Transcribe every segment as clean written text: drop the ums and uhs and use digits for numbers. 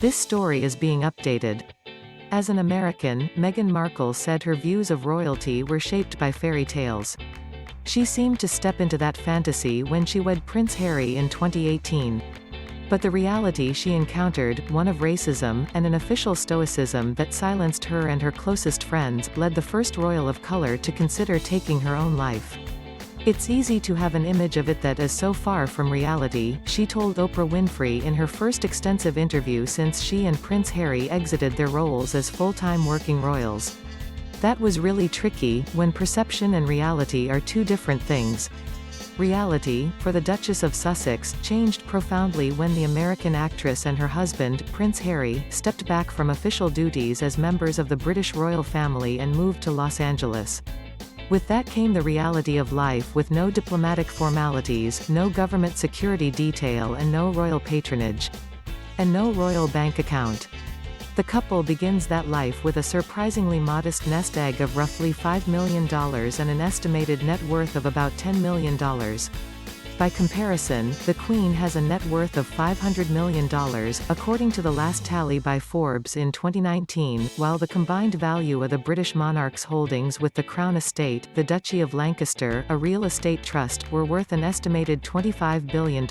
This story is being updated. As an American, Meghan Markle said her views of royalty were shaped by fairy tales. She seemed to step into that fantasy when she wed Prince Harry in 2018. But the reality she encountered, one of racism, and an official stoicism that silenced her and her closest friends, led the first royal of color to consider taking her own life. "It's easy to have an image of it that is so far from reality," she told Oprah Winfrey in her first extensive interview since she and Prince Harry exited their roles as full-time working royals. "That was really tricky, when perception and reality are two different things." Reality, for the Duchess of Sussex, changed profoundly when the American actress and her husband, Prince Harry, stepped back from official duties as members of the British royal family and moved to Los Angeles. With that came the reality of life with no diplomatic formalities, no government security detail and no royal patronage. And no royal bank account. The couple begins that life with a surprisingly modest nest egg of roughly $5 million and an estimated net worth of about $10 million. By comparison, the Queen has a net worth of $500 million, according to the last tally by Forbes in 2019, while the combined value of the British monarch's holdings with the Crown Estate, the Duchy of Lancaster, a real estate trust, were worth an estimated $25 billion.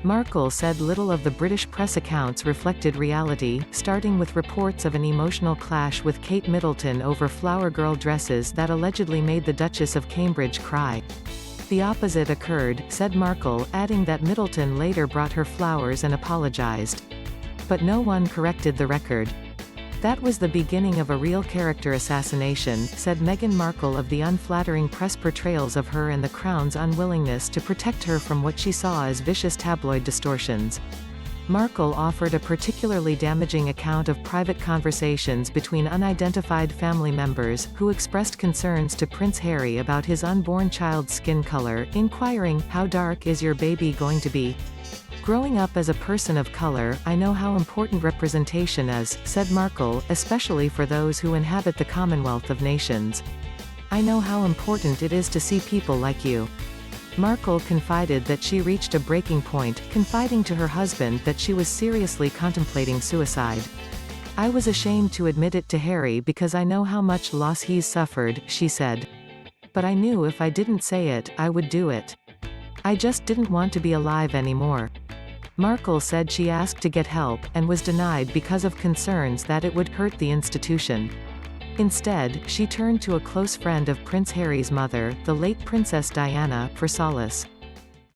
Markle said little of the British press accounts reflected reality, starting with reports of an emotional clash with Kate Middleton over flower girl dresses that allegedly made the Duchess of Cambridge cry. "The opposite occurred," said Markle, adding that Middleton later brought her flowers and apologized. But no one corrected the record. "That was the beginning of a real character assassination," said Meghan Markle of the unflattering press portrayals of her and the Crown's unwillingness to protect her from what she saw as vicious tabloid distortions. Markle offered a particularly damaging account of private conversations between unidentified family members, who expressed concerns to Prince Harry about his unborn child's skin color, inquiring, "How dark is your baby going to be?" "Growing up as a person of color, I know how important representation is," said Markle, "especially for those who inhabit the Commonwealth of Nations. I know how important it is to see people like you." Markle confided that she reached a breaking point, confiding to her husband that she was seriously contemplating suicide. "I was ashamed to admit it to Harry because I know how much loss he's suffered," she said. "But I knew if I didn't say it, I would do it. I just didn't want to be alive anymore." Markle said she asked to get help, and was denied because of concerns that it would hurt the institution. Instead, she turned to a close friend of Prince Harry's mother, the late Princess Diana, for solace.